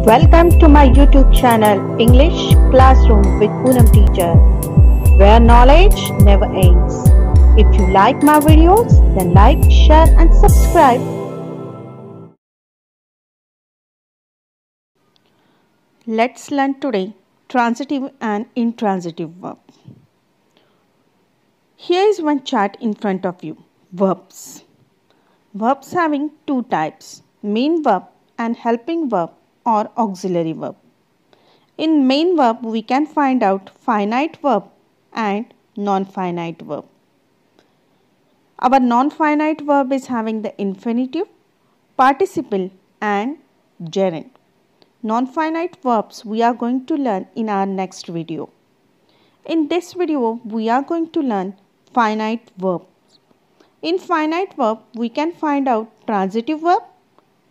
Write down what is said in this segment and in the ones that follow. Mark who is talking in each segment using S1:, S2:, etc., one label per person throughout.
S1: Welcome to my YouTube channel English Classroom with Poonam Teacher, where knowledge never ends. If you like my videos, then like, share and subscribe. Let's learn today transitive and intransitive verb. Here is one chart in front of you. Verbs. Verbs having two types, main verb and helping verb or auxiliary verb. In main verb, we can find out finite verb and non-finite verb. Our non-finite verb is having the infinitive, participle and gerund. Non-finite verbs we are going to learn in our next video. In this video, we are going to learn finite verbs. In finite verb, we can find out transitive verb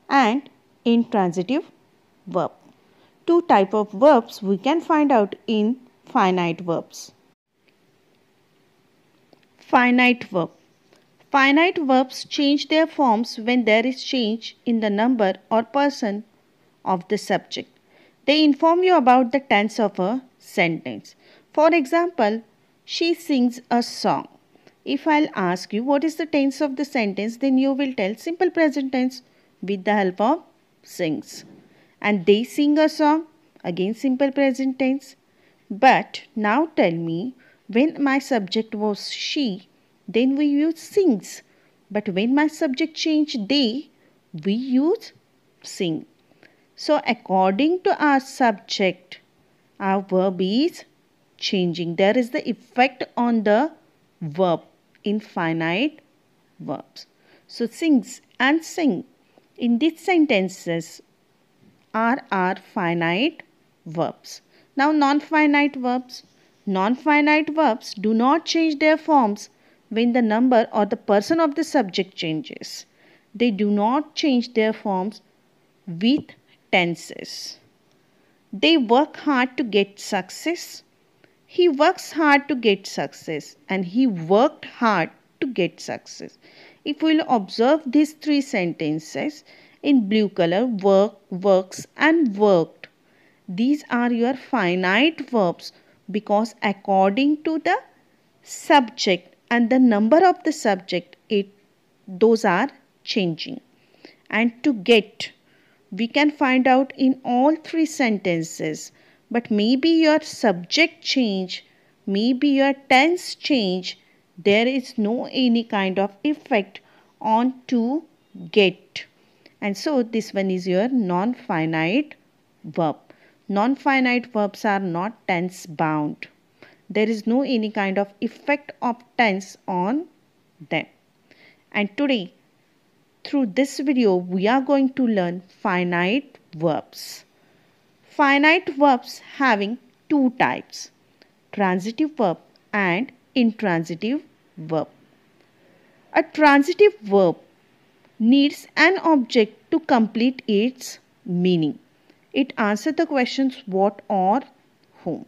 S1: and intransitive verb. Two types of verbs we can find out in finite verbs. Finite verb. Finite verbs change their forms when there is change in the number or person of the subject. They inform you about the tense of a sentence. For example, she sings a song. If I'll ask you what is the tense of the sentence, then you will tell simple present tense with the help of sings. And they sing a song, again simple present tense. But now tell me, when my subject was she, then we use sings. But when my subject changed they, we use sing. So according to our subject, our verb is changing. There is the effect on the verb in finite verbs. So sings and sing in these sentences are our finite verbs. Now non-finite verbs. Non-finite verbs do not change their forms when the number or the person of the subject changes. They do not change their forms with tenses. They work hard to get success. He works hard to get success and he worked hard to get success. If we will observe these three sentences in blue color, work, works and worked. These are your finite verbs because according to the subject and the number of the subject, those are changing. And to get, we can find out in all three sentences. But maybe your subject change, maybe your tense change, there is no any kind of effect on to get. And so this one is your non-finite verb. Non-finite verbs are not tense bound. There is no any kind of effect of tense on them. And today, through this video, we are going to learn finite verbs. Finite verbs having two types, transitive verb and intransitive verb. A transitive verb needs an object to complete its meaning. It answers the questions what or whom.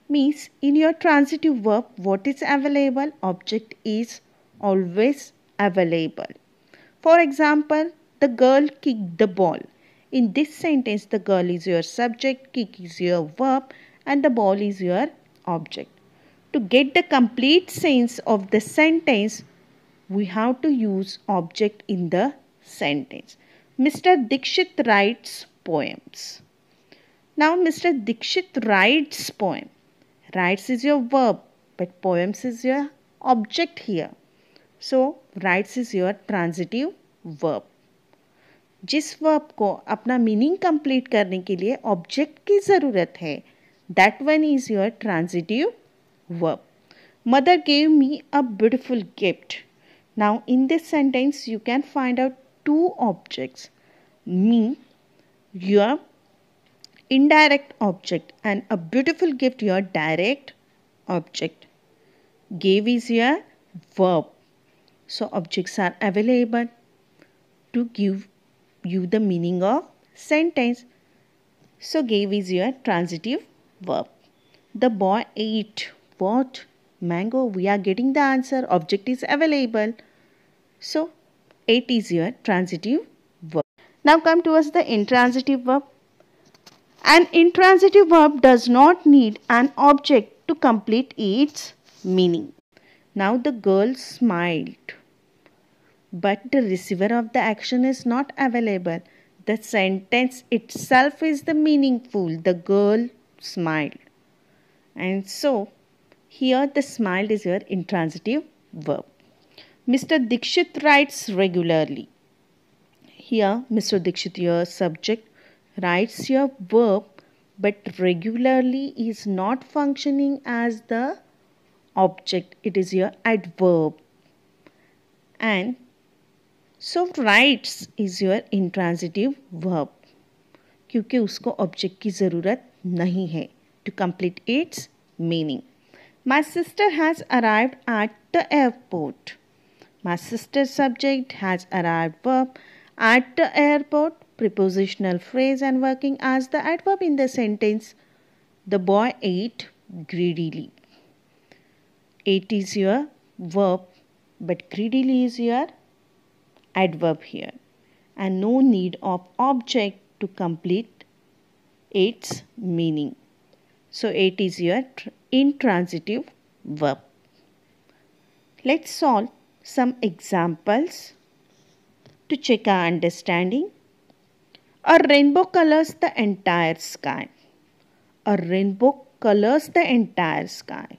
S1: Means in your transitive verb, what is available? Object is always available. For example, the girl kicked the ball. In this sentence, the girl is your subject, kick is your verb and the ball is your object. To get the complete sense of the sentence, we have to use object in the sentence. Mr. Dikshit writes poems. Now Mr. Dikshit writes poem. Writes is your verb, but poems is your object here. So writes is your transitive verb. जिस verb को अपना meaning complete करने के लिए object की ज़रूरत है, that one is your transitive verb. Mother gave me a beautiful gift. Now in this sentence you can find out two objects. Me, your indirect object, and a beautiful gift, your direct object. Gave is your verb. So objects are available to give you the meaning of sentence. So gave is your transitive verb. The boy ate what? Mango. We are getting the answer. Object is available. So ate is your transitive verb. Now come towards the intransitive verb. An intransitive verb does not need an object to complete its meaning. Now the girl smiled, but the receiver of the action is not available. The sentence itself is the meaningful. The girl smiled. And so, here the smiled is your intransitive verb. Mr. Dikshit writes regularly. Here, Mr. Dikshit, your subject, writes your verb, but regularly is not functioning as the object. It is your adverb. And so writes is your intransitive verb, क्योंकि उसको object की ज़रूरत नहीं है to complete its meaning. My sister has arrived at the airport. My sister's subject has arrived verb at the airport, prepositional phrase and working as the adverb in the sentence. The boy ate greedily. Ate is your verb, but greedily is your adverb here. And no need of object to complete its meaning. So it is your intransitive verb. Let's solve some examples to check our understanding. A rainbow colors the entire sky. A rainbow colors the entire sky.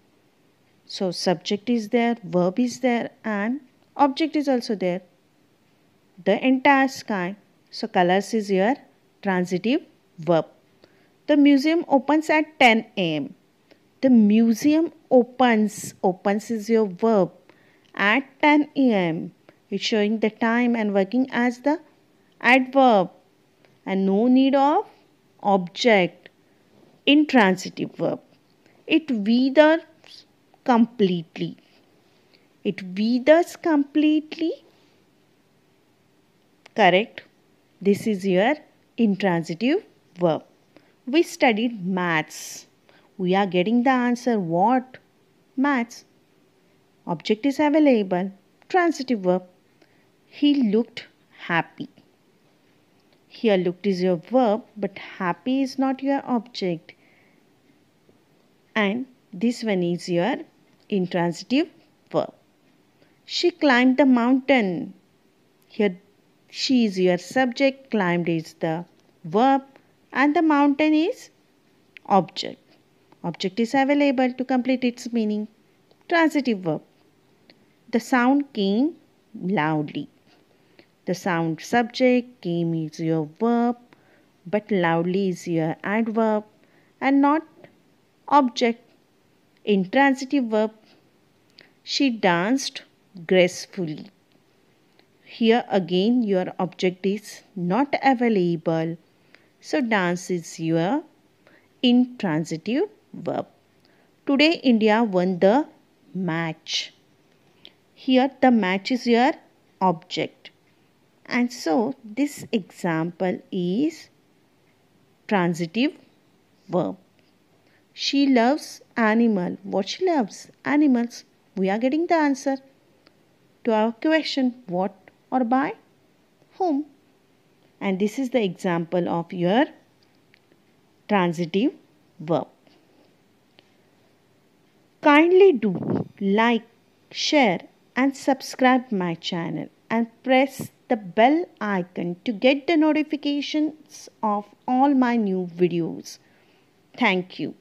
S1: So subject is there, verb is there, and object is also there. The entire sky. So colors is your transitive verb. The museum opens at 10 a.m. The museum opens. Opens is your verb at 10 a.m. It's showing the time and working as the adverb. And no need of object. Intransitive verb. It withers completely. It withers completely. Correct. This is your intransitive verb. We studied maths. We are getting the answer what? Maths. Object is available. Transitive verb. He looked happy. Here looked is your verb, but happy is not your object. And this one is your intransitive verb. She climbed the mountain. Here she is your subject, climbed is the verb, and the mountain is object. Object is available to complete its meaning. Transitive verb. The sound came loudly. The sound subject, came is your verb, but loudly is your adverb and not object. Intransitive verb. She danced gracefully. Here again your object is not available. So dance is your intransitive verb. Today India won the match. Here the match is your object. And so this example is transitive verb. She loves animal. What she loves? Animals. We are getting the answer to our question, what or by whom. And this is the example of your transitive verb. Kindly do like, share and subscribe my channel and press the bell icon to get the notifications of all my new videos. Thank you.